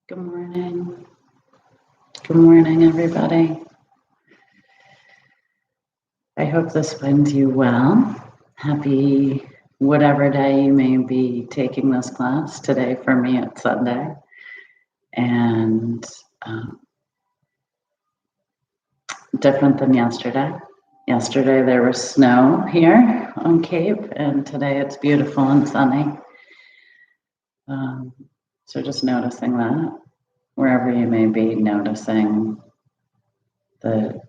Good morning. Good morning, everybody. I hope this finds you well. Happy whatever day you may be taking this class. Today, for me, it's Sunday. And different than yesterday. Yesterday, there was snow here on Cape, and today it's beautiful and sunny. So just noticing that, wherever you may be, noticing the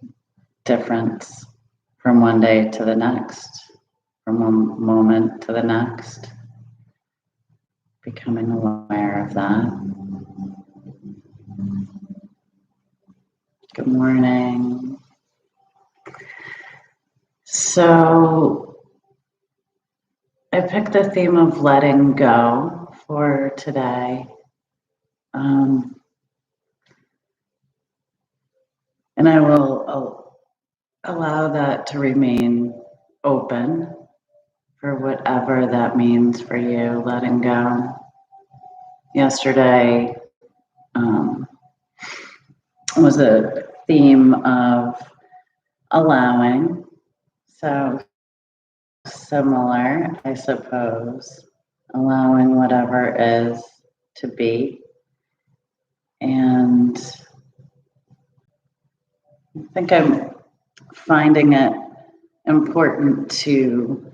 difference from one day to the next, from one moment to the next, becoming aware of that. Good morning. So I picked the theme of letting go for today. And I will allow that to remain open for whatever that means for you, letting go. Yesterday was a theme of allowing, so similar, I suppose, allowing whatever is to be. And I think I'm finding it important to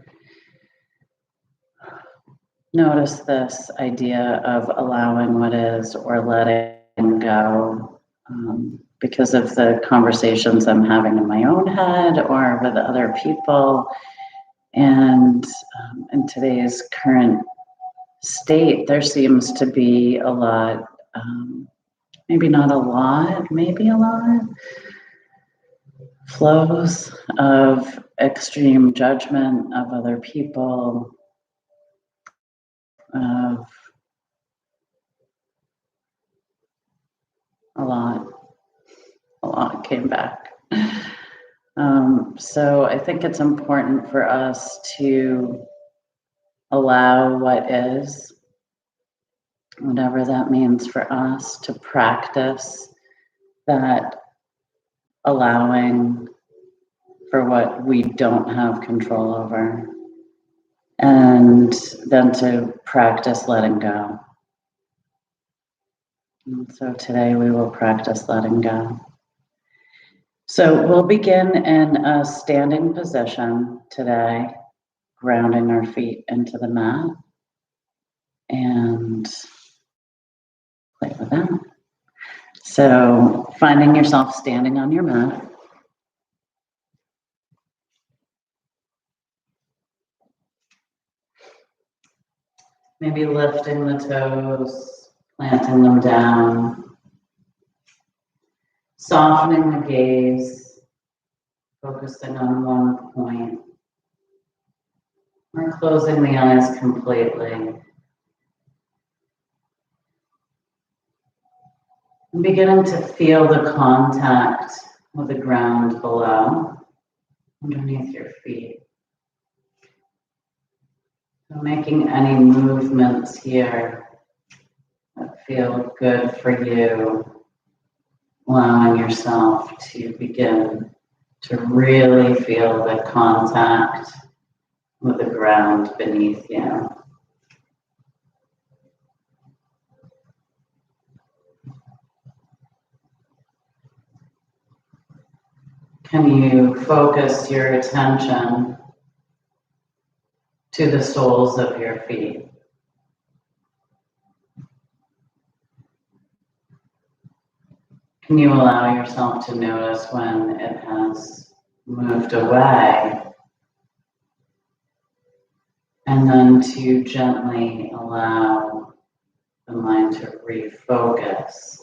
notice this idea of allowing what is or letting go because of the conversations I'm having in my own head or with other people. And in today's current state, there seems to be a lot, maybe not a lot, maybe a lot, flows of extreme judgment of other people, of a lot came back. So I think it's important for us to allow what is, whatever that means for us, to practice that allowing for what we don't have control over, and then to practice letting go. And so today we will practice letting go. So we'll begin in a standing position today, grounding our feet into the mat, and play with that. So finding yourself standing on your mat. Maybe lifting the toes, planting them down, softening the gaze, focusing on one point, or closing the eyes completely. And beginning to feel the contact with the ground below, underneath your feet. So making any movements here that feel good for you, allowing yourself to begin to really feel the contact with the ground beneath you. Can you focus your attention to the soles of your feet? Can you allow yourself to notice when it has moved away? And then to gently allow the mind to refocus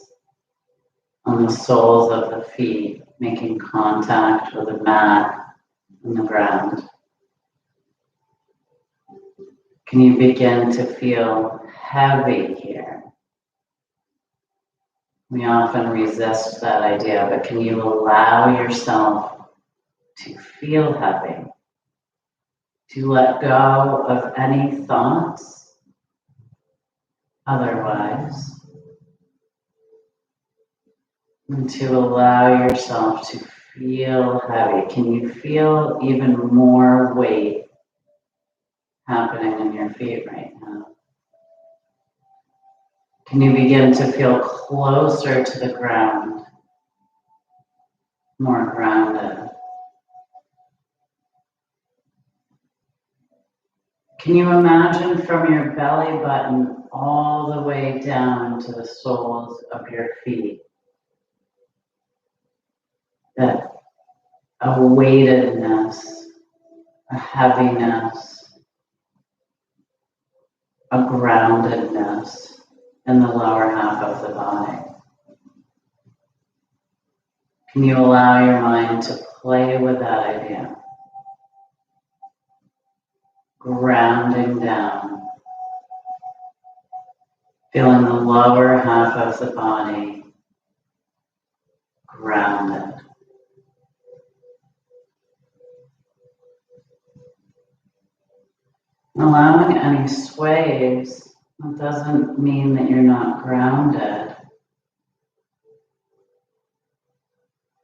on the soles of the feet, making contact with the mat and the ground. Can you begin to feel heavy here? We often resist that idea, but can you allow yourself to feel heavy, to let go of any thoughts otherwise, And to allow yourself to feel heavy. Can you feel even more weight happening in your feet right now? Can you begin to feel closer to the ground, more grounded? Can you imagine from your belly button all the way down to the soles of your feet that a weightedness, a heaviness, a groundedness in the lower half of the body? Can you allow your mind to play with that idea? Grounding down, feeling the lower half of the body grounded. Allowing any sways, that doesn't mean that you're not grounded.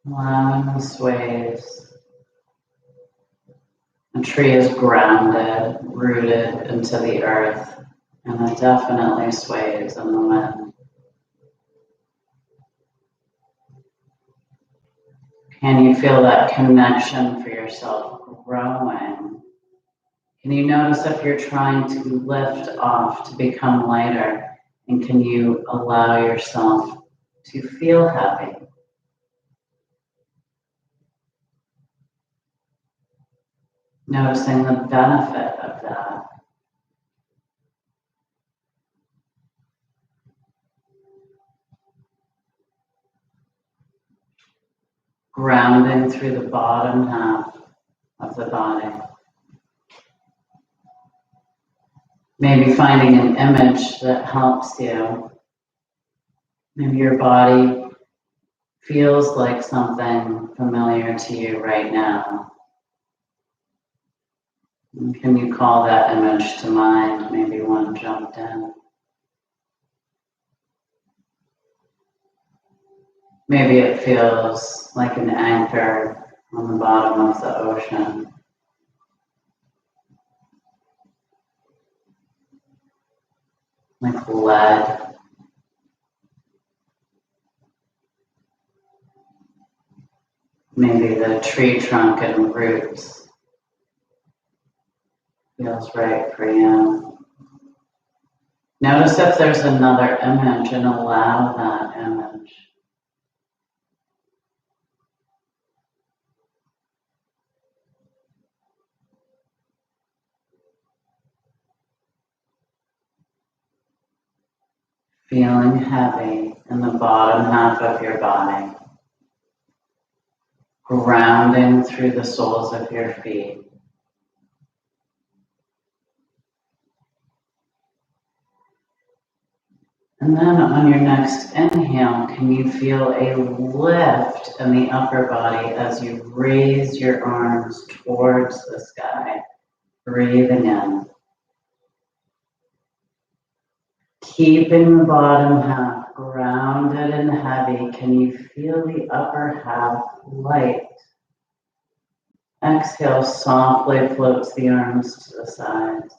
Allowing the sways. A tree is grounded, rooted into the earth, and it definitely sways in the wind. Can you feel that connection for yourself growing? Can you notice if you're trying to lift off to become lighter, and can you allow yourself to feel happy? Noticing the benefit of that. Grounding through the bottom half of the body. Maybe finding an image that helps you. Maybe your body feels like something familiar to you right now. And can you call that image to mind? Maybe one jumped in. Maybe it feels like an anchor on the bottom of the ocean. Like lead. Maybe the tree trunk and roots feels right for you. Notice if there's another image and allow that image. Feeling heavy in the bottom half of your body. Grounding through the soles of your feet. And then on your next inhale, can you feel a lift in the upper body as you raise your arms towards the sky, breathing in. Keeping the bottom half grounded and heavy, can you feel the upper half light? Exhale, softly floats the arms to the sides.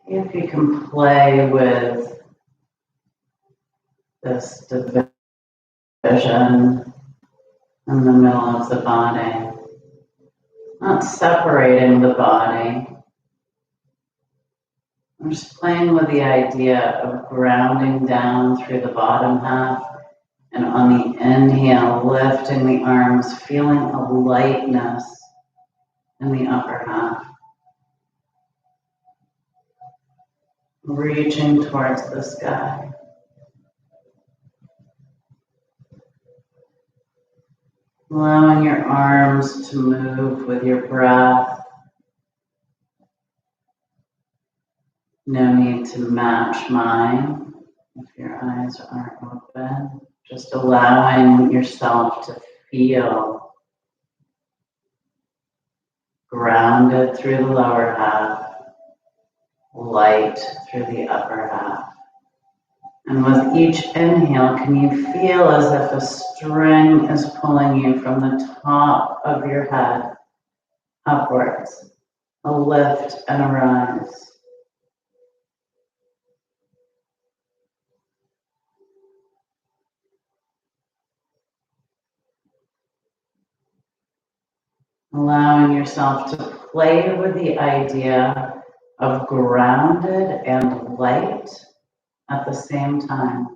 See if you can play with this division in the middle of the body. Not separating the body. I'm just playing with the idea of grounding down through the bottom half, and on the inhale, lifting the arms, feeling a lightness in the upper half. Reaching towards the sky. Allowing your arms to move with your breath. No need to match mine if your eyes aren't open. Just allowing yourself to feel grounded through the lower half, light through the upper half. And with each inhale, can you feel as if a string is pulling you from the top of your head upwards, a lift and a rise. Allowing yourself to play with the idea of grounded and light at the same time.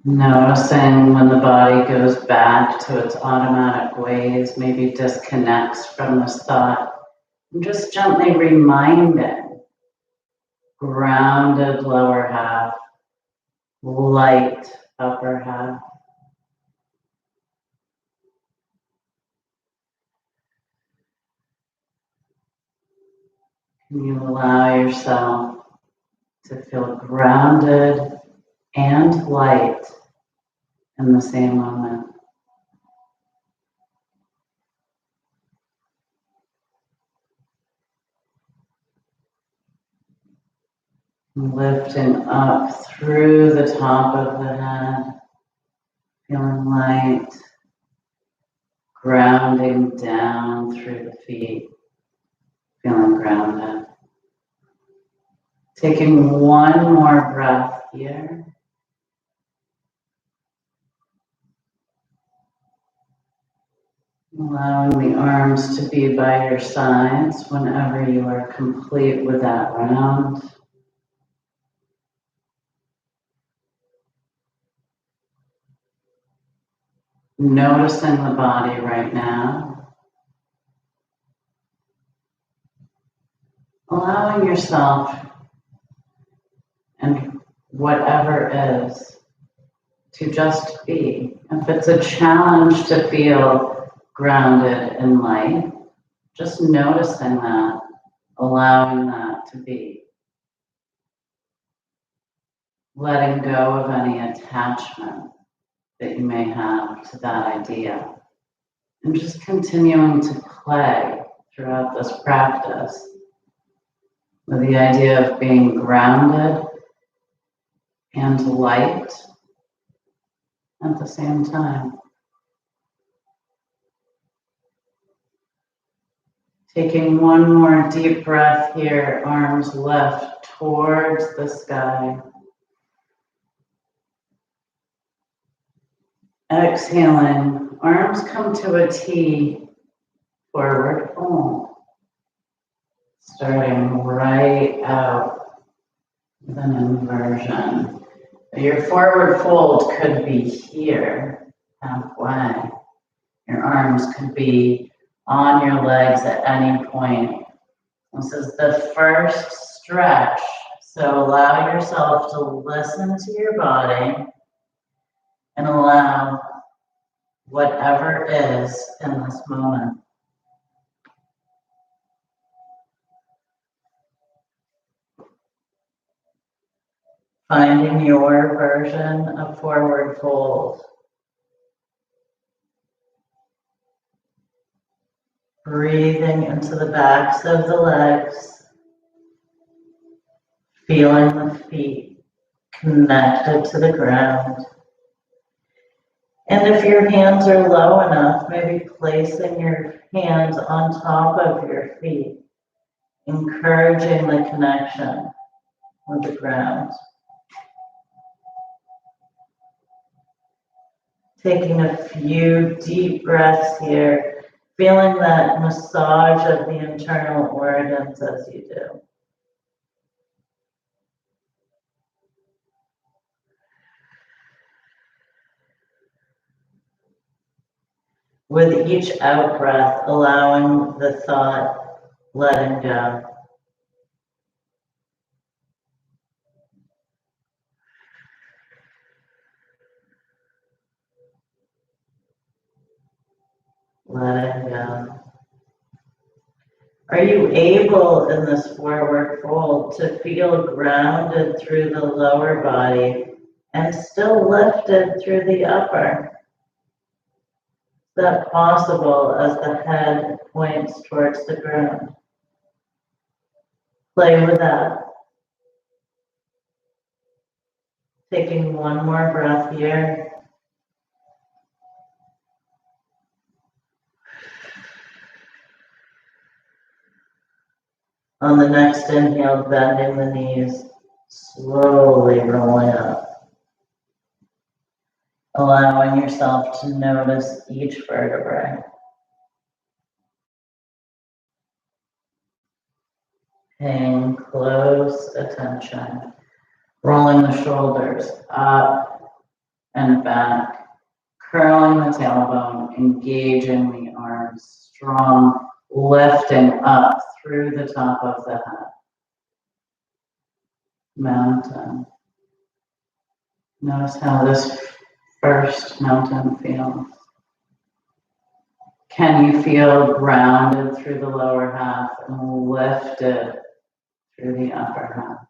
Noticing when the body goes back to its automatic ways, maybe disconnects from this thought, and just gently reminding, grounded lower half, light upper half. Can you allow yourself to feel grounded and light in the same moment? Lifting up through the top of the head, feeling light, grounding down through the feet, feeling grounded. Taking one more breath here. Allowing the arms to be by your sides whenever you are complete with that round. Noticing the body right now. Allowing yourself and whatever is to just be. If it's a challenge to feel grounded and light, just noticing that, allowing that to be. Letting go of any attachment that you may have to that idea. And just continuing to play throughout this practice with the idea of being grounded and light at the same time. Taking one more deep breath here, arms lift towards the sky. Exhaling, arms come to a T, forward fold. Starting right out with an inversion. Your forward fold could be here, halfway. Your arms could be on your legs at any point. This is the first stretch, so allow yourself to listen to your body and allow whatever is in this moment. Finding your version of forward fold. Breathing into the backs of the legs, feeling the feet connected to the ground. And if your hands are low enough, maybe placing your hands on top of your feet, encouraging the connection with the ground. Taking a few deep breaths here, feeling that massage of the internal organs as you do. With each out breath, allowing the thought, letting go. Letting go. Are you able in this forward fold to feel grounded through the lower body and still lifted through the upper? Is that possible as the head points towards the ground? Play with that. Taking one more breath here. On the next inhale, bending the knees, slowly rolling up. Allowing yourself to notice each vertebrae. Paying close attention. Rolling the shoulders up and back. Curling the tailbone, engaging the arms, strong, lifting up through the top of the head. Mountain. Notice how this first mountain feels. Can you feel grounded through the lower half and lifted through the upper half?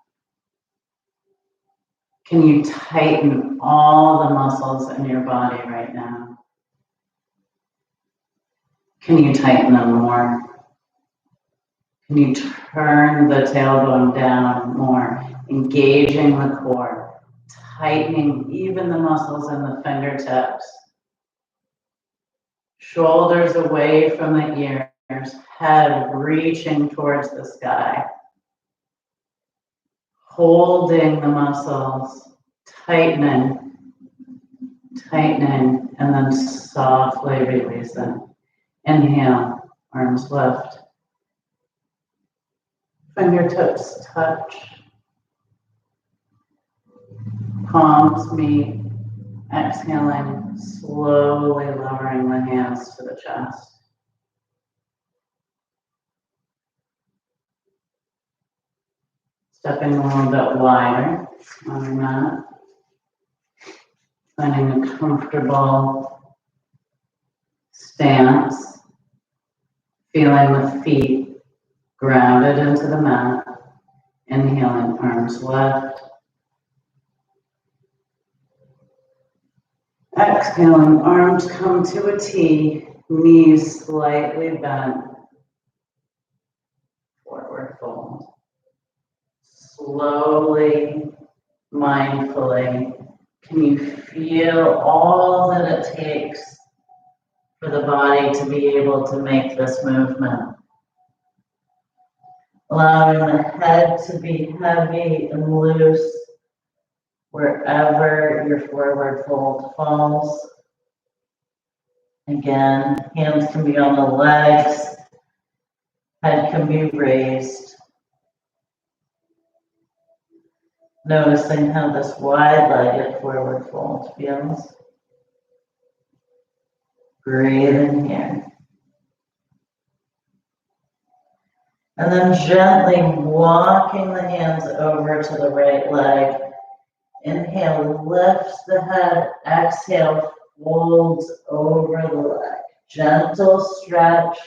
Can you tighten all the muscles in your body right now? Can you tighten them more? Can you turn the tailbone down more, engaging the core, tightening even the muscles in the fingertips? Shoulders away from the ears, head reaching towards the sky. Holding the muscles, tightening, and then softly releasing. Inhale, arms lift. Fingertips touch. Palms meet. Exhaling, slowly lowering the hands to the chest. Stepping a little bit wider on the mat. Finding a comfortable stance. Feeling the feet grounded into the mat. Inhaling, arms lift. Exhaling, arms come to a T, knees slightly bent. Forward fold. Slowly, mindfully, can you feel all that it takes for the body to be able to make this movement? Allowing the head to be heavy and loose wherever your forward fold falls. Again, hands can be on the legs, head can be raised. Noticing how this wide-legged forward fold feels. Breathe in here. And then gently walking the hands over to the right leg. Inhale, lifts the head. Exhale, folds over the leg. Gentle stretch.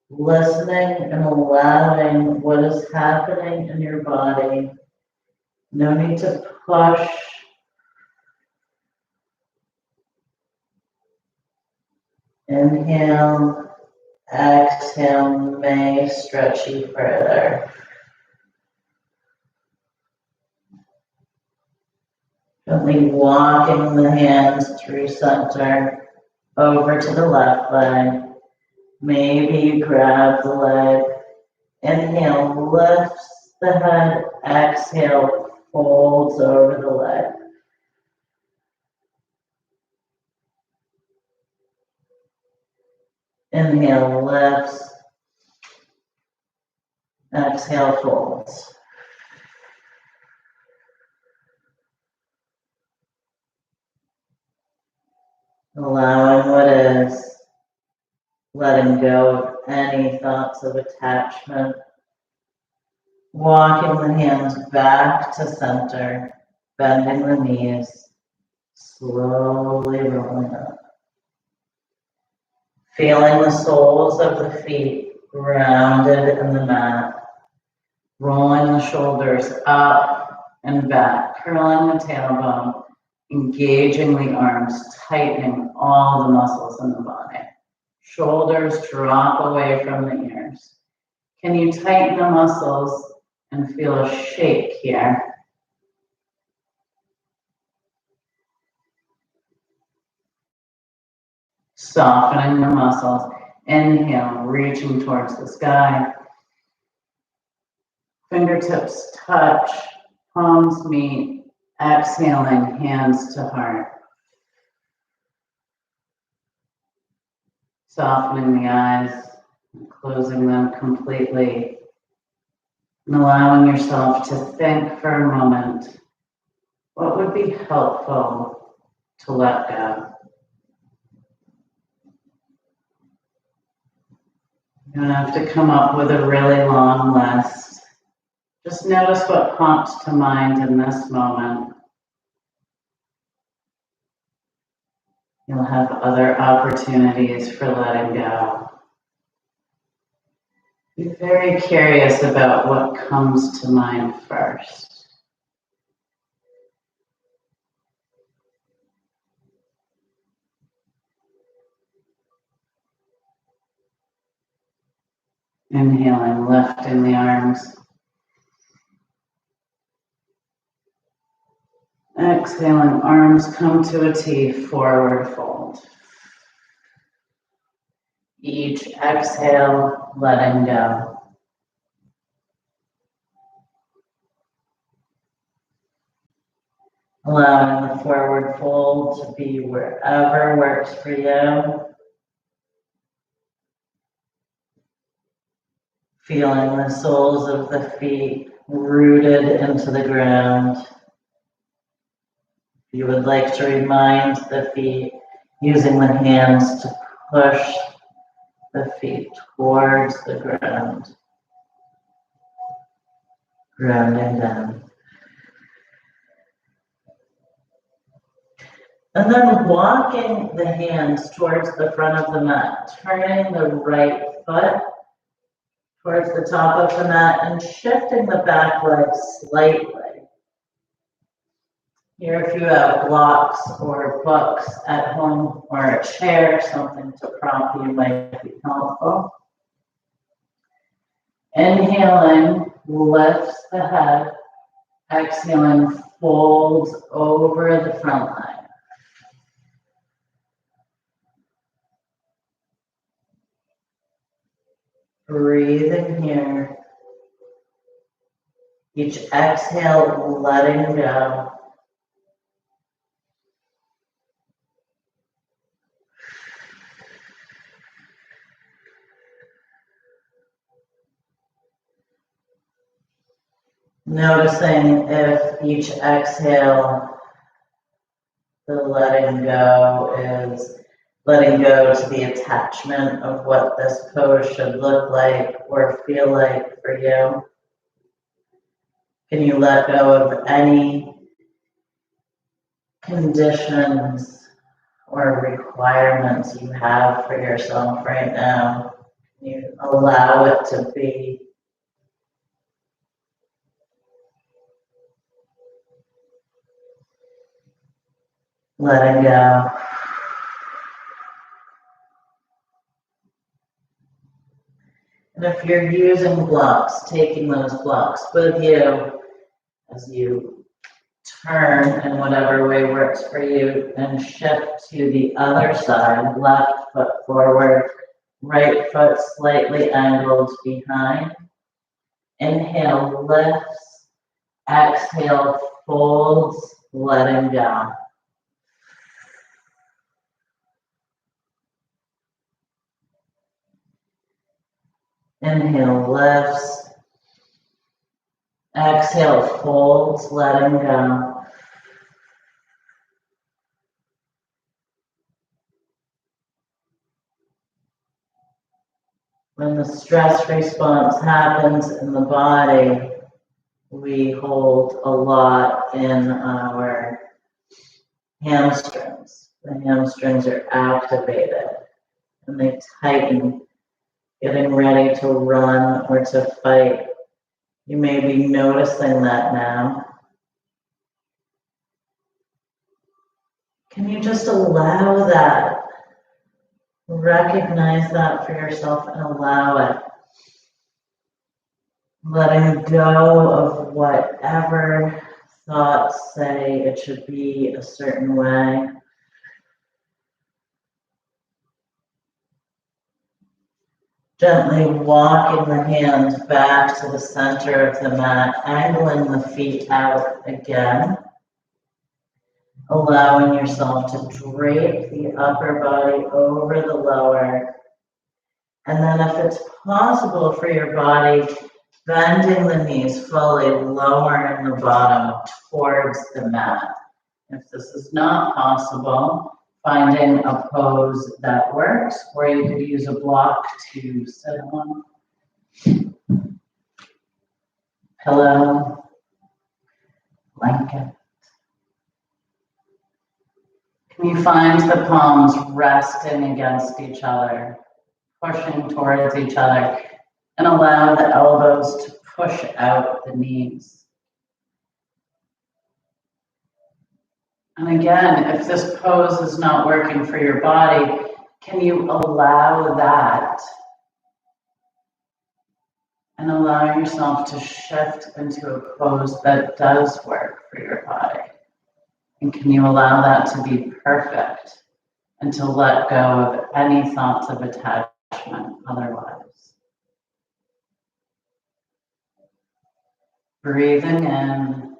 Listening and allowing what is happening in your body. No need to push. Inhale, exhale, may stretch you further. Gently walking the hands through center, over to the left leg. Maybe you grab the leg. Inhale, lifts the head. Exhale, folds over the leg. Inhale, lifts. Exhale, folds. Allowing what is. Letting go of any thoughts of attachment. Walking the hands back to center, bending the knees, slowly rolling up. Feeling the soles of the feet grounded in the mat. Rolling the shoulders up and back, curling the tailbone, engaging the arms, tightening all the muscles in the body. Shoulders drop away from the ears. Can you tighten the muscles and feel a shake here? Softening the muscles. Inhale, reaching towards the sky. Fingertips touch, palms meet. Exhaling, hands to heart. Softening the eyes, closing them completely. And allowing yourself to think for a moment, what would be helpful to let go? You don't have to come up with a really long list. Just notice what prompts to mind in this moment. You'll have other opportunities for letting go. Be very curious about what comes to mind first. Inhaling, lifting the arms. Exhaling, arms come to a T, forward fold. Each exhale, letting go. Allowing the forward fold to be wherever works for you. Feeling the soles of the feet rooted into the ground. You would like to remind the feet, using the hands to push the feet towards the ground. Grounding down. And then walking the hands towards the front of the mat, turning the right foot towards the top of the mat and shifting the back leg slightly. Here, if you have blocks or books at home or a chair, something to prop you might be helpful. Inhaling, lifts the head. Exhaling, folds over the front leg. Breathing here. Each exhale, letting go. Noticing if each exhale, the letting go is letting go to the attachment of what this pose should look like or feel like for you. Can you let go of any conditions or requirements you have for yourself right now? Can you allow it to be? Letting go. And if you're using blocks, taking those blocks with you as you turn in whatever way works for you and shift to the other side, left foot forward, right foot slightly angled behind. Inhale, lifts. Exhale, folds, letting go. Inhale, lifts. Exhale, folds, letting go. When the stress response happens in the body, we hold a lot in our hamstrings. The hamstrings are activated. and they tighten, getting ready to run or to fight. You may be noticing that now. Can you just allow that? Recognize that for yourself and allow it. Letting go of whatever thoughts say it should be a certain way. Gently walking the hands back to the center of the mat, angling the feet out again. Allowing yourself to drape the upper body over the lower. And then if it's possible for your body, bending the knees fully, lowering the bottom towards the mat. If this is not possible, finding a pose that works, or you could use a block to sit on. Pillow, blanket. Can you find the palms resting against each other, pushing towards each other, and allow the elbows to push out the knees? And again, if this pose is not working for your body, can you allow that and allow yourself to shift into a pose that does work for your body? And can you allow that to be perfect and to let go of any thoughts of attachment otherwise? Breathing in,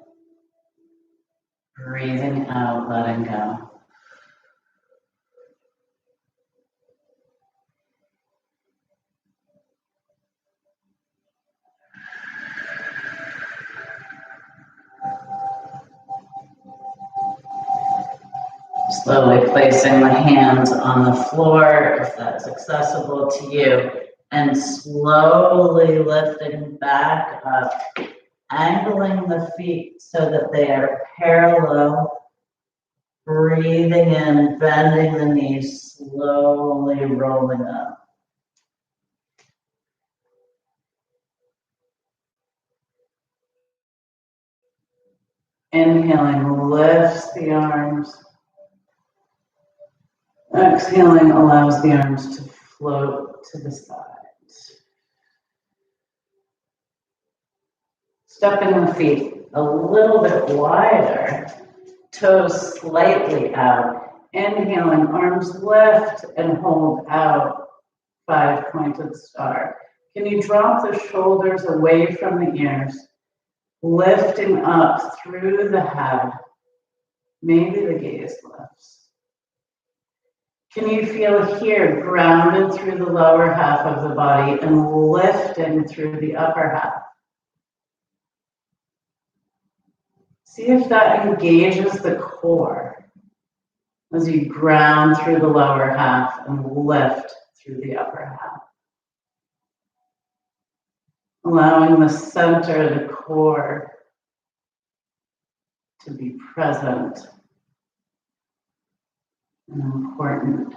breathing out, letting go. Slowly placing the hands on the floor, if that's accessible to you, and slowly lifting back up, angling the feet so that they are parallel. Breathing in, bending the knees, slowly rolling up. Inhaling lifts the arms. Exhaling allows the arms to float to the sides. Stepping the feet a little bit wider, toes slightly out. Inhaling, arms lift and hold out, 5-pointed star. Can you drop the shoulders away from the ears, lifting up through the head? Maybe the gaze lifts. Can you feel here, grounded through the lower half of the body and lifting through the upper half? See if that engages the core as you ground through the lower half and lift through the upper half. Allowing the center of the core to be present and important.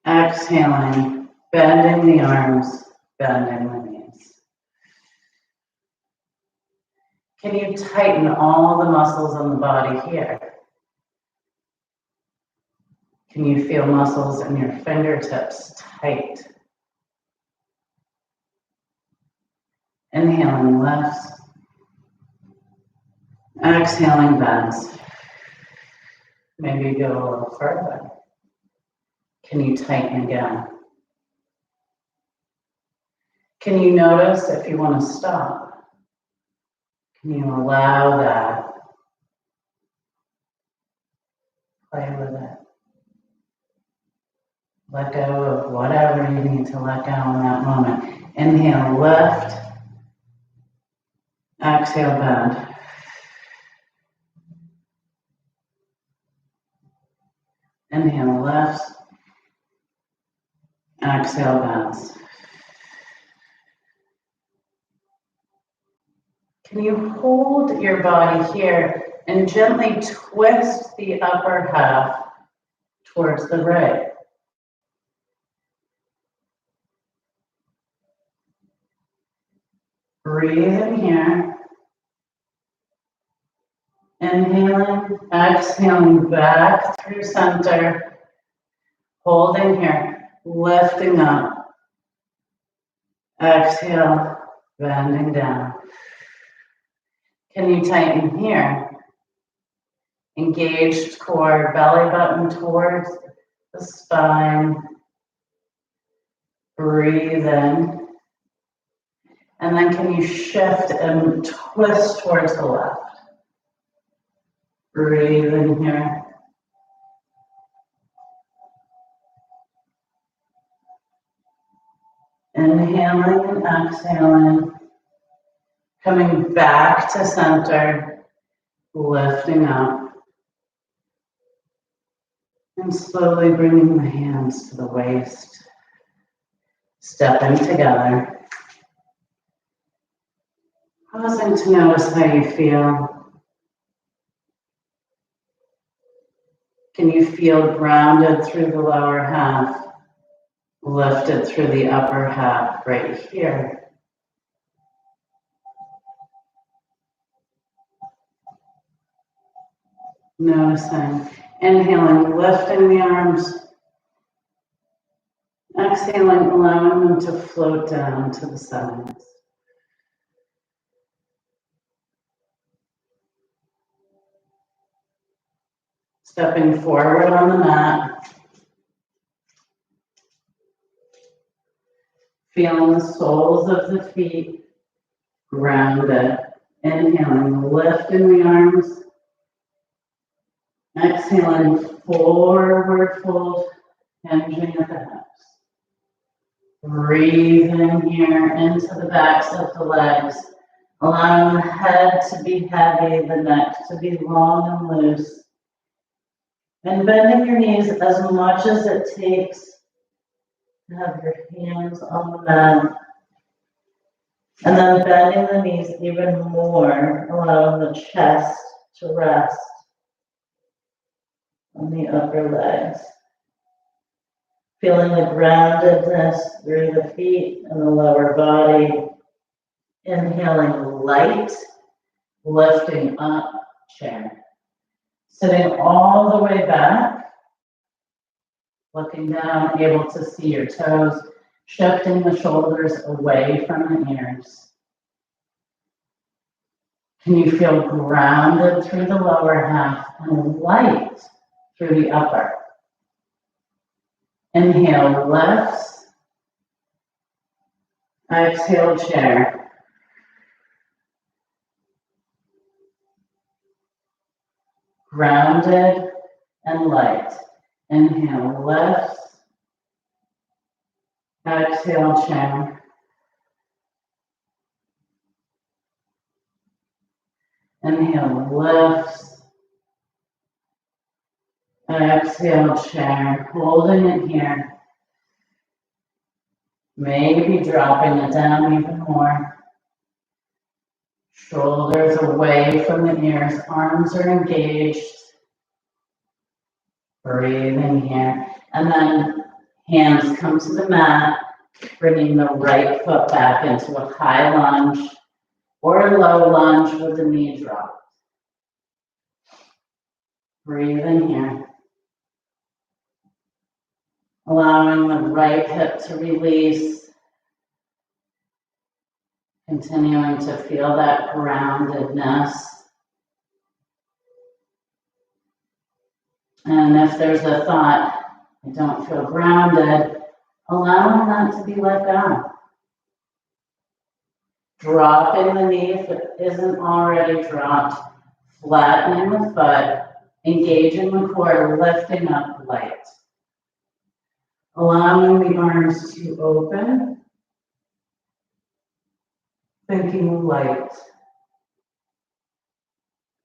Exhaling, bending the arms, bending the knees. Can you tighten all the muscles in the body here? Can you feel muscles in your fingertips tight? Inhaling lifts. Exhaling bends. Maybe go a little further. Can you tighten again? Can you notice if you want to stop? Can you allow that? Play with it. Let go of whatever you need to let go in that moment. Inhale, lift. Exhale, bend. Inhale, lift. Exhale, bends. Can you hold your body here And gently twist the upper half towards the right. Breathe in here. Inhaling, exhaling back through center. Holding here, lifting up. Exhale, bending down. Can you tighten here? Engaged core, belly button towards the spine. Breathe in. And then can you shift and twist towards the left? Breathe in here. Inhaling and exhaling. Coming back to center. Lifting up. And slowly bringing the hands to the waist. Stepping together. Pausing to notice how you feel. Can you feel grounded through the lower half? Lifted through the upper half right here. Noticing. Inhaling, lifting the arms. Exhaling, allowing them to float down to the sides. Stepping forward on the mat. Feeling the soles of the feet grounded. Inhaling, lifting the arms. Exhaling, forward fold, hinging at the hips. Breathing here into the backs of the legs. Allowing the head to be heavy, the neck to be long and loose. And bending your knees as much as it takes to have your hands on the mat. And then bending the knees even more, allowing the chest to rest on the upper legs. Feeling the groundedness through the feet and the lower body. Inhaling light, lifting up, chair. Sitting all the way back, looking down, able to see your toes, shifting the shoulders away from the ears. Can you feel grounded through the lower half and light through the upper? Inhale, lifts. Exhale, chair. Grounded and light. Inhale, lifts. Exhale, chair. Inhale, lifts. Exhale, chair. Holding it here. Maybe dropping it down even more. Shoulders away from the ears. Arms are engaged. Breathing here. And then hands come to the mat, bringing the right foot back into a high lunge or a low lunge with the knee dropped. Breathe in here. Allowing the right hip to release. Continuing to feel that groundedness. And if there's a thought, I don't feel grounded, allowing that to be let go. Dropping the knee if it isn't already dropped, flattening the foot, engaging the core, lifting up light. Allowing the arms to open, thinking light.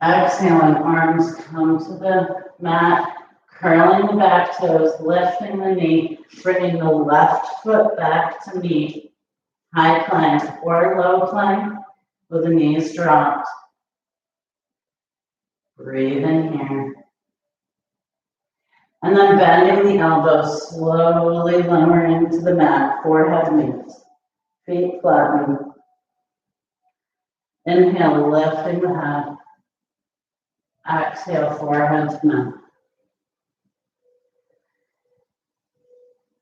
Exhaling, arms come to the mat, curling the back toes, lifting the knee, bringing the left foot back to meet high plank or low plank with the knees dropped. Breathe in here. And then bending the elbows, slowly lowering to the mat, forehead meets, feet flattening. Inhale, lifting the head. Exhale, forehead to mat.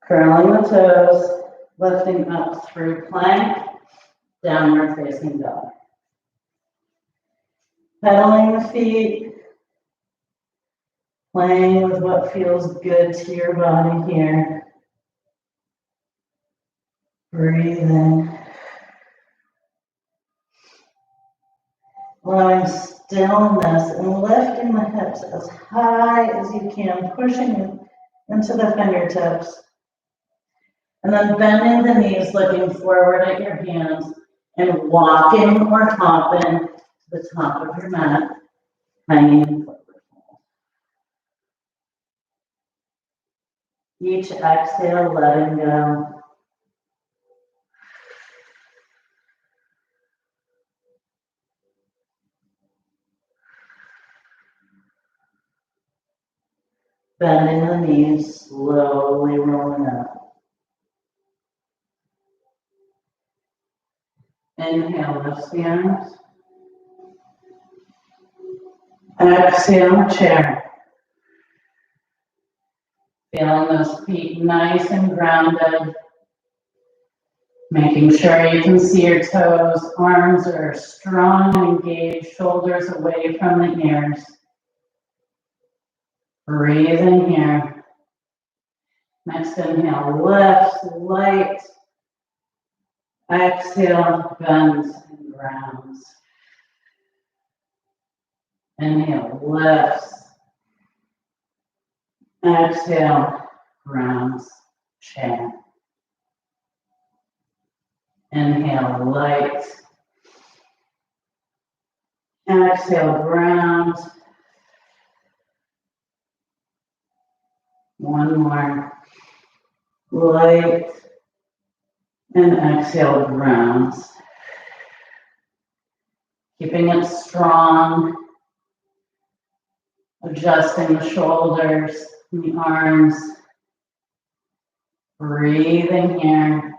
Curling the toes, lifting up through plank, downward facing dog. Pedaling the feet, playing with what feels good to your body here. Breathe in. Allowing stillness and lifting the hips as high as you can, pushing into the fingertips. And then bending the knees, looking forward at your hands, and walking or hopping to the top of your mat, hanging in forward. Each exhale, letting go. Bending the knees, slowly rolling up. Inhale, lift the arms. Exhale, chair. Feeling those feet nice and grounded. Making sure you can see your toes, arms are strong and engaged, shoulders away from the ears. Breathe in here. Next inhale, lift, light. Exhale, bends and grounds. Inhale, lifts. Exhale, grounds, chair. Inhale, light. Exhale, ground. One more. Light. And exhale, grounds. Keeping it strong. Adjusting the shoulders, the arms. Breathing here.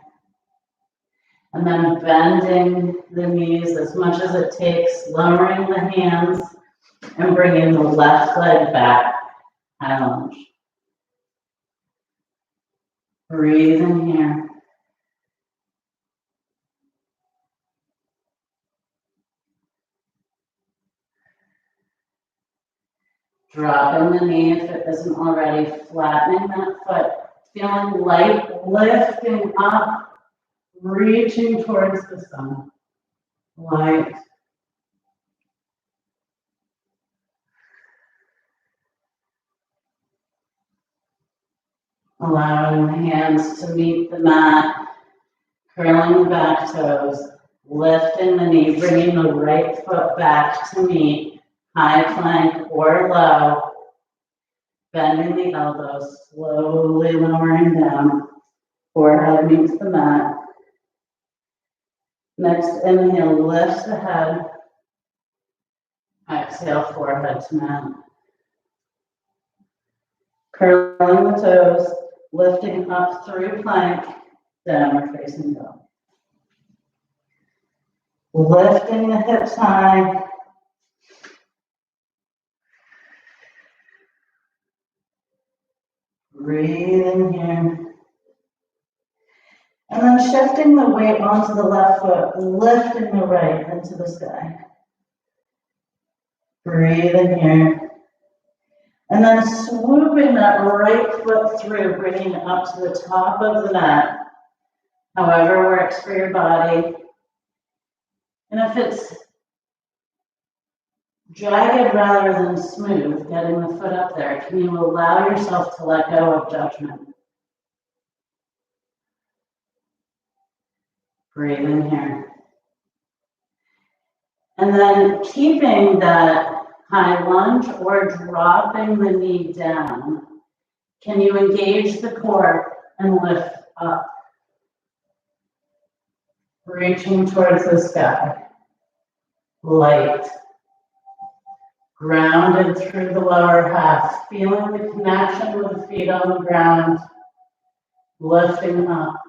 And then bending the knees as much as it takes, lowering the hands and bringing the left leg back, high lunge. Breathe in here. Dropping the knee if it isn't already, flattening that foot, feeling light, lifting up, reaching towards the sun. Light. Allowing the hands to meet the mat, curling the back toes, lifting the knee, bringing the right foot back to meet, high plank or low, bending the elbows, slowly lowering down, forehead meets the mat. Next inhale, lift the head, exhale, forehead to mat. Curling the toes, lifting up through plank, downward facing dog. Lifting the hips high. Breathe in here. And then shifting the weight onto the left foot, lifting the right into the sky. Breathe in here. And then swooping that right foot through, bringing it up to the top of the mat. However works for your body. And if it's jagged rather than smooth, getting the foot up there, can you allow yourself to let go of judgment? Breathe in here. And then keeping that high lunge or dropping the knee down, can you engage the core and lift up? Reaching towards the sky. Light. Grounded through the lower half, feeling the connection with the feet on the ground, lifting up.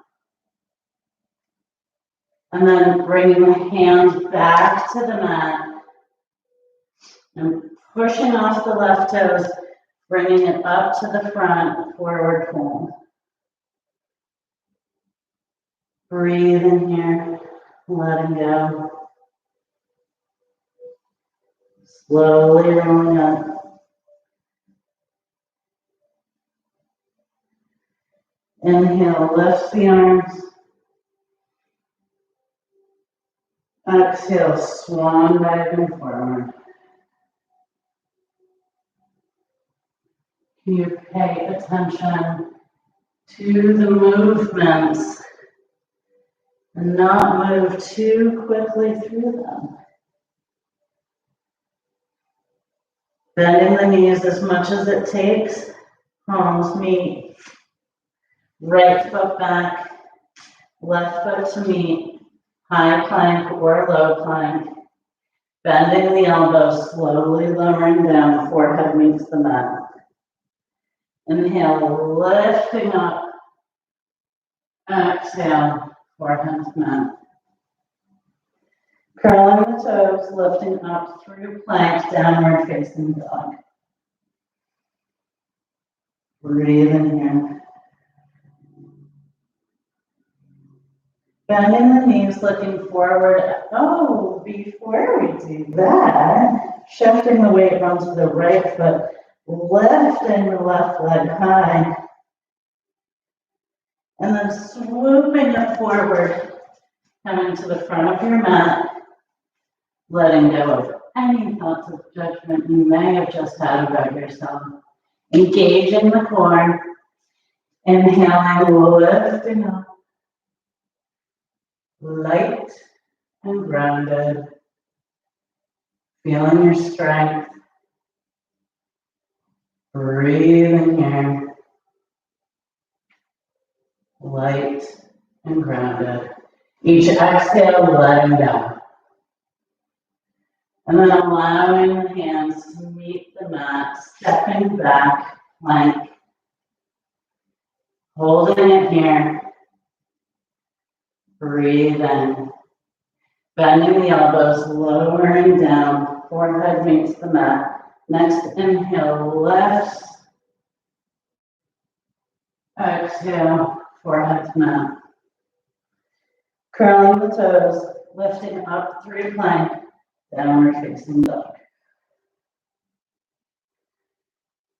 And then bringing the hands back to the mat and pushing off the left toes, bringing it up to the front, forward fold. Breathe in here, letting go. Slowly rolling up. Inhale, lift the arms. Exhale, swan diving forward. You pay attention to the movements and not move too quickly through them. Bending the knees as much as it takes. Palms meet. Right foot back. Left foot to meet. High plank or low plank. Bending the elbows, slowly lowering down. Forehead meets the mat. Inhale, lifting up. Exhale, forehead to mat. Curling the toes, lifting up through plank, downward facing dog. Breathe in here. Bending the knees, looking forward. Oh, before we do that, shifting the weight onto the right foot, lifting the left leg high, and then swooping it forward, coming to the front of your mat, letting go of any thoughts of judgment you may have just had about yourself. Engaging the core, inhaling, lifting up, light and grounded, feeling your strength. Breathe in here, light and grounded. Each exhale, letting go. And then allowing the hands to meet the mat, stepping back, plank. Holding it here. Breathe in. Bending the elbows, lowering down. Forehead meets the mat. Next inhale, lifts. Exhale, forehead to mat. Curling the toes, lifting up through plank. Downward facing dog.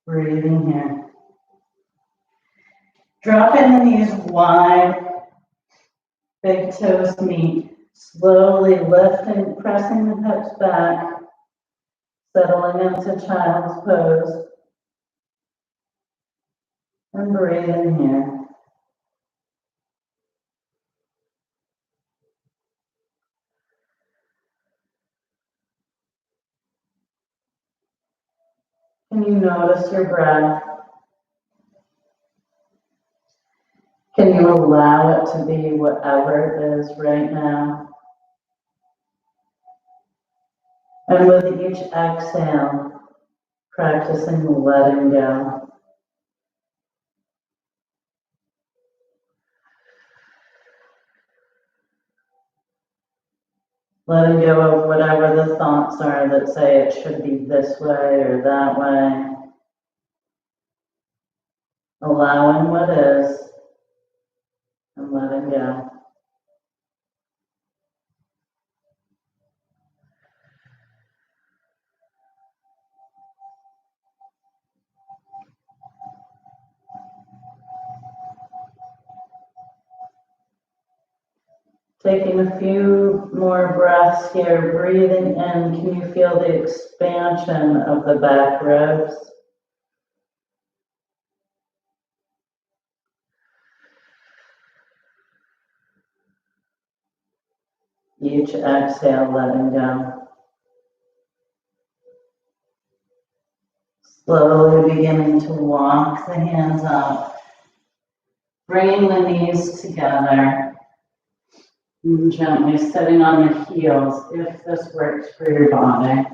Breathing here. Dropping the knees wide. Big toes meet. Slowly lifting, pressing the hips back. Settling into child's pose. And breathing here. Can you notice your breath? Can you allow it to be whatever it is right now? And with each exhale, practicing letting go. Letting go of whatever the thoughts are that say it should be this way or that way. Allowing what is and letting go. Taking a few more breaths here, breathing in, can you feel the expansion of the back ribs? Each exhale, letting go. Slowly beginning to walk the hands up, bringing the knees together. And gently sitting on the heels if this works for your body.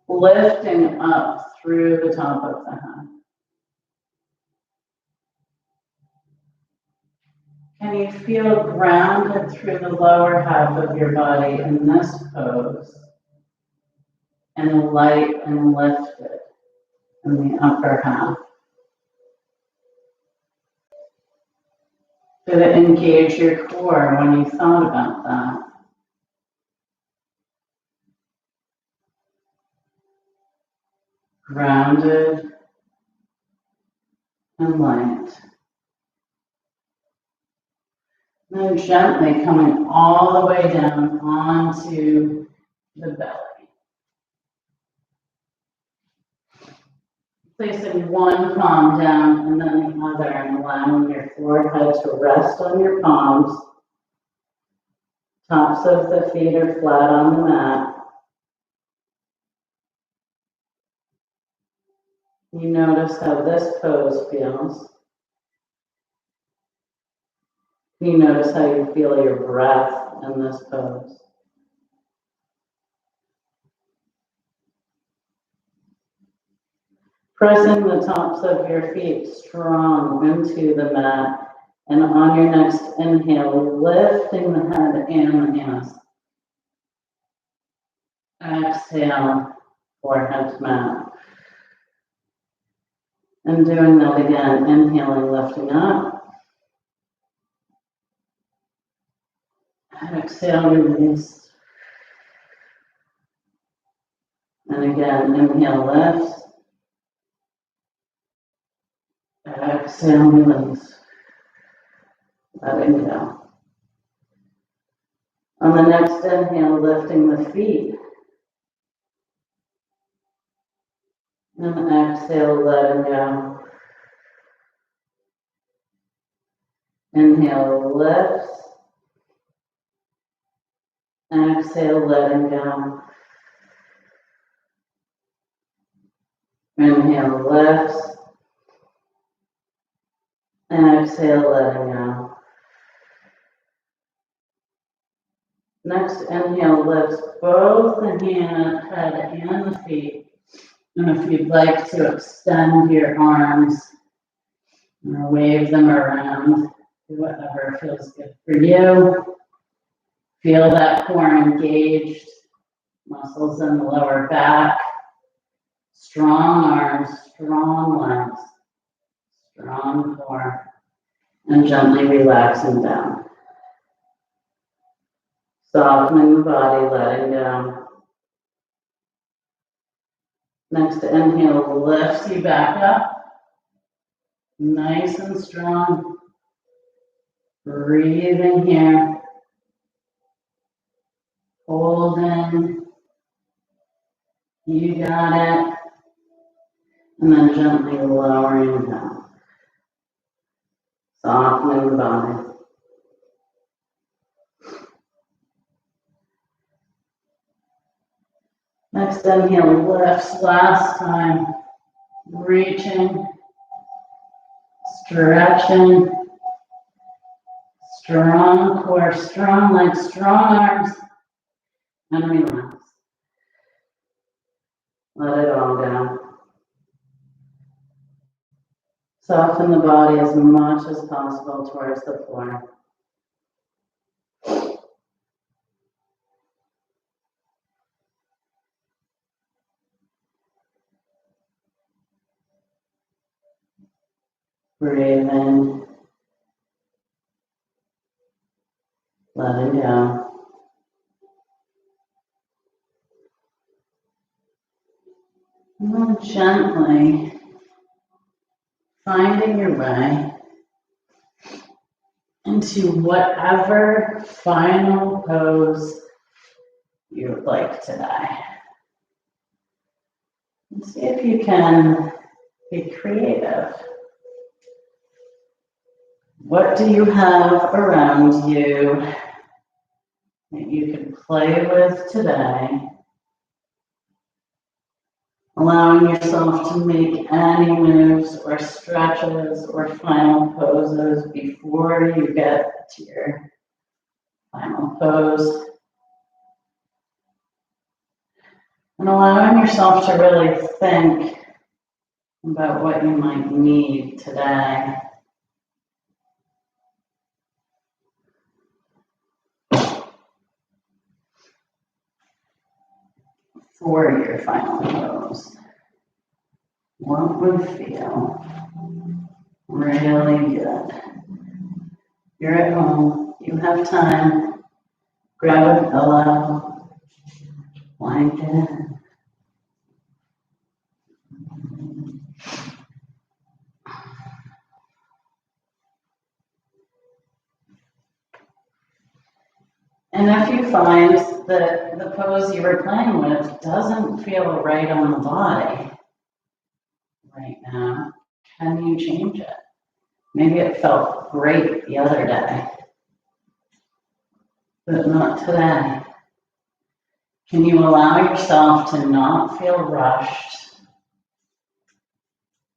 lifting up through the top of the head. Can you feel grounded through the lower half of your body in this pose and light and lifted in the upper half? Did it engage your core when you thought about that? Grounded and light. And then gently coming all the way down onto the belly. Placing one palm down and then the other and allowing your forehead to rest on your palms. Tops of the feet are flat on the mat. You notice how this pose feels. You notice how you feel your breath in this pose. Pressing the tops of your feet strong into the mat, and on your next inhale, lifting the head and the hands. Exhale, forehead to mat. And doing that again, inhaling, lifting up. Exhale, release. And again, inhale, lift. Exhale, release. Letting go. On the next inhale, lifting the feet. And exhale, letting go. Inhale, lift. Exhale, letting go. Inhale, lift. Exhale, letting go. Next inhale lifts both the head and the feet. And if you'd like to extend your arms or wave them around, do whatever feels good for you. Feel that core engaged, muscles in the lower back, strong arms, strong legs, strong core, and gently relaxing down. Softening the body, letting go. Next inhale lifts you back up, nice and strong. Breathing here. Hold in. You got it. And then gently lowering down. Softening the body. Next inhale lifts, last time. Reaching, stretching, strong core, strong legs, strong arms, and relax. Let it all go. Soften the body as much as possible towards the floor. Breathe in. Letting go. And then gently finding your way into whatever final pose you would like today. And see if you can be creative. What do you have around you that you can play with today? Allowing yourself to make any moves or stretches or final poses before you get to your final pose. And allowing yourself to really think about what you might need today. For your final pose. What would feel really good? You're at home, you have time, grab a pillow, blanket in. And if you find that the pose you were playing with doesn't feel right on the body right now, can you change it? Maybe it felt great the other day, but not today. Can you allow yourself to not feel rushed,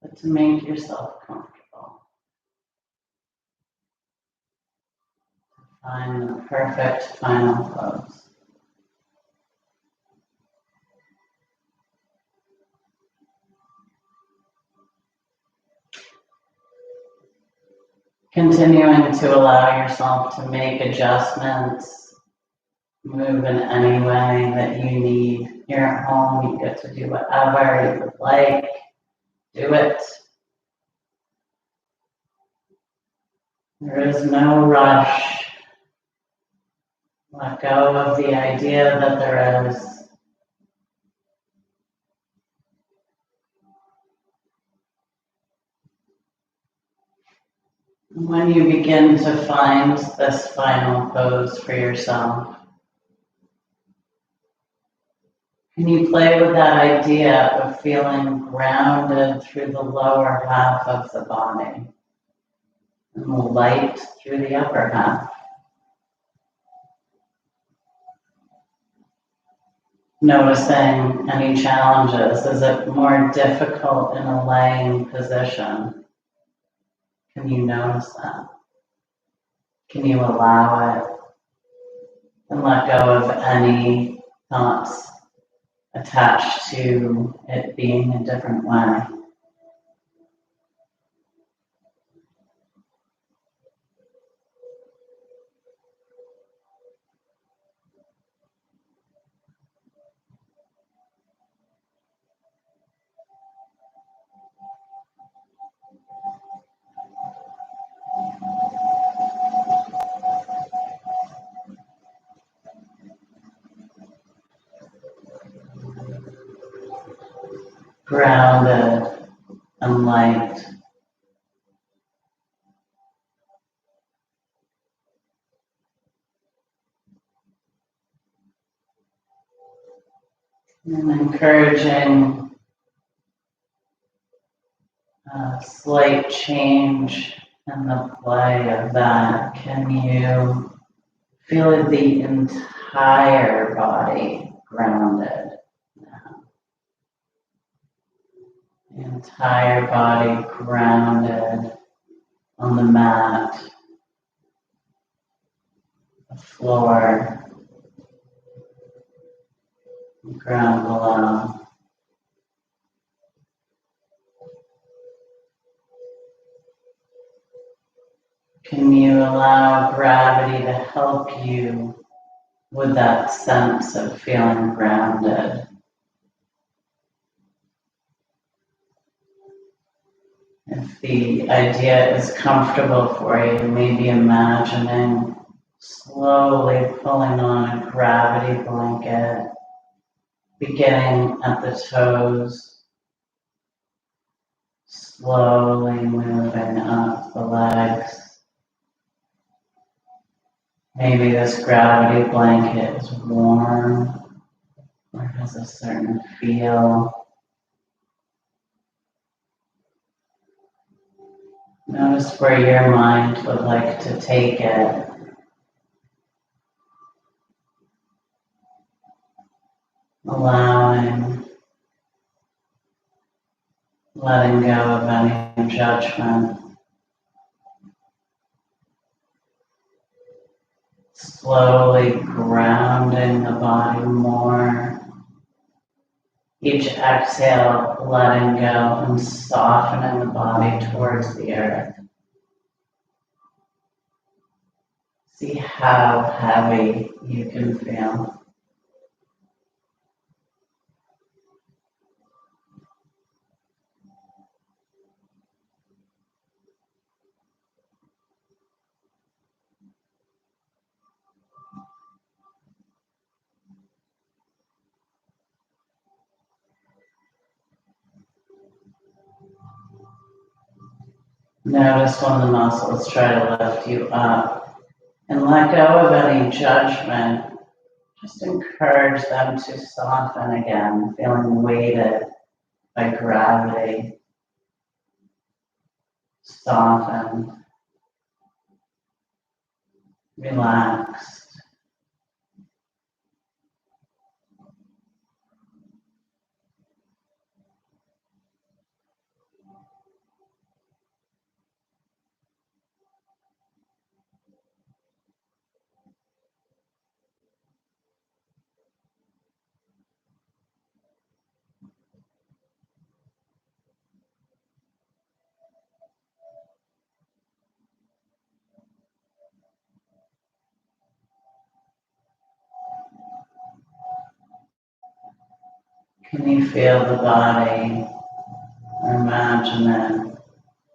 but to make yourself comfortable? Find the perfect final pose. Continuing to allow yourself to make adjustments, move in any way that you need. You're at home, you get to do whatever you would like, do it. There is no rush. Let go of the idea that there is. When you begin to find this final pose for yourself, can you play with that idea of feeling grounded through the lower half of the body and light through the upper half? Noticing any challenges. Is it more difficult in a laying position? Can you notice that? Can you allow it and let go of any thoughts attached to it being a different way? Grounded and light. And encouraging a slight change in the play of that. Can you feel the entire body grounded now? The entire body grounded on the mat, the floor, the ground below. Can you allow gravity to help you with that sense of feeling grounded? If the idea is comfortable for you, maybe imagining slowly pulling on a gravity blanket, beginning at the toes, slowly moving up the legs. Maybe this gravity blanket is warm or has a certain feel. Notice where your mind would like to take it. Allowing, letting go of any judgment. Slowly grounding the body more Each exhale, letting go and softening the body towards the earth. See how heavy you can feel. Notice when the muscles try to lift you up and let go of any judgment. Just encourage them to soften again, feeling weighted by gravity. Soften, relaxed. Can you feel the body or imagine it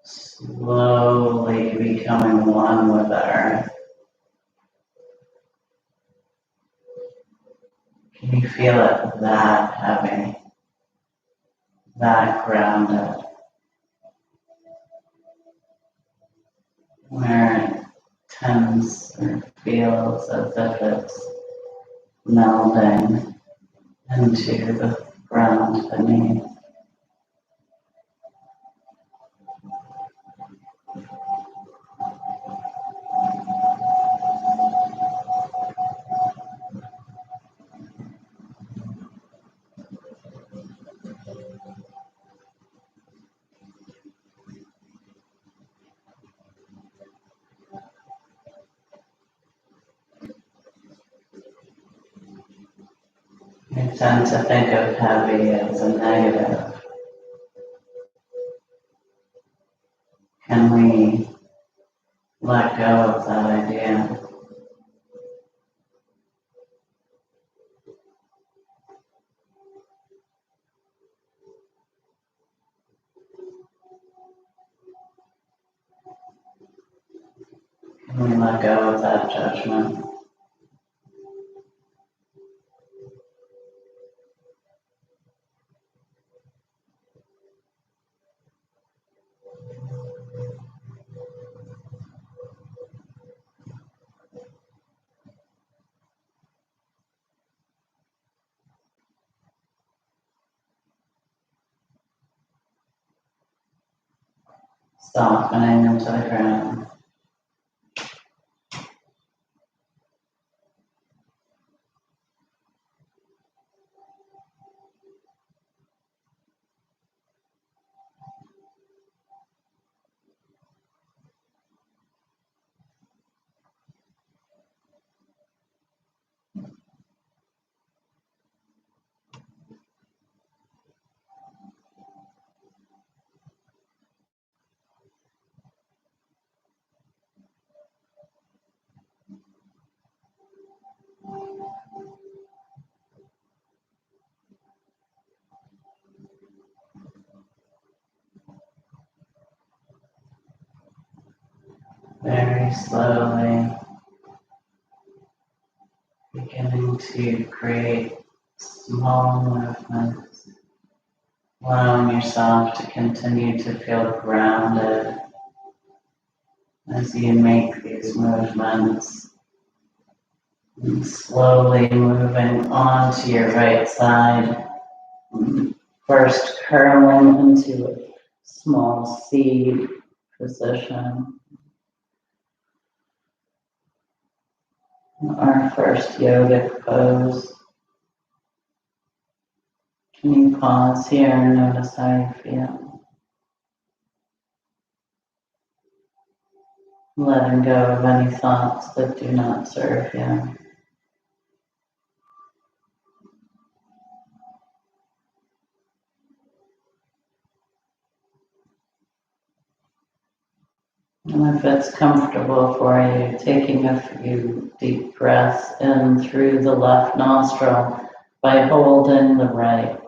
slowly becoming one with the earth? Can you feel it that heavy, that grounded, where it tends or feels as if it's melding into the ground beneath? We tend to think of heavy as a negative. Can we let go of that idea? Can we let go of that judgment? Softening into the ground. Very slowly beginning to create small movements, allowing yourself to continue to feel grounded as you make these movements. And slowly moving onto your right side, first curling into a small C position. Our first yogic pose. Can you pause here and notice how you feel? Letting go of any thoughts that do not serve you. And if it's comfortable for you, taking a few deep breaths in through the left nostril by holding the right.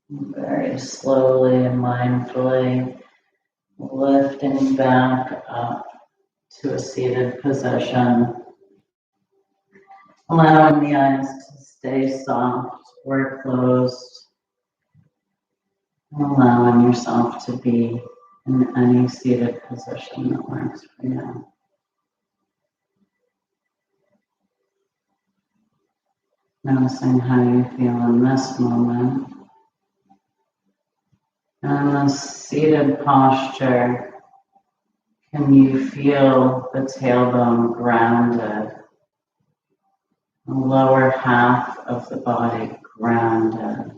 Very slowly and mindfully lifting back up to a seated position, allowing the eyes to stay soft or closed, and allowing yourself to be in any seated position that works for you. Noticing how you feel in this moment. And in the seated posture, can you feel the tailbone grounded? The lower half of the body grounded.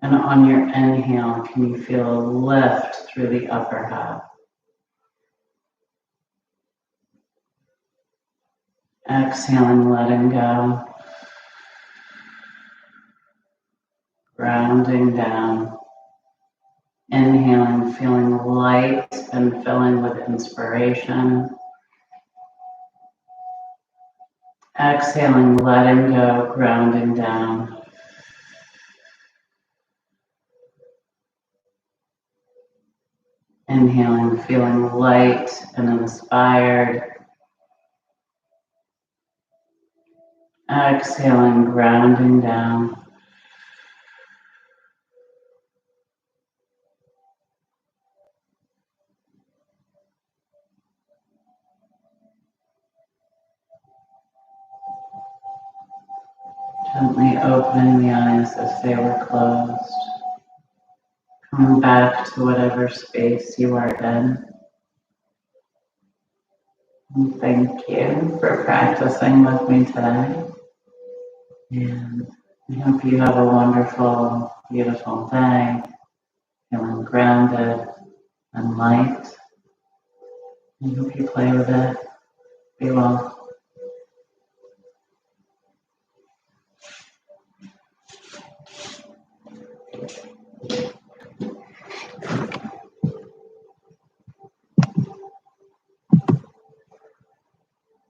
And on your inhale, can you feel a lift through the upper half? Exhaling, letting go. Grounding down. Inhaling, feeling light and filling with inspiration. Exhaling, letting go, grounding down. Inhaling, feeling light and inspired. Exhaling, grounding down. Gently opening the eyes as they were closed. Coming back to whatever space you are in. And thank you for practicing with me today. And I hope you have a wonderful, beautiful day, feeling grounded and light. I hope you play with it. Be well.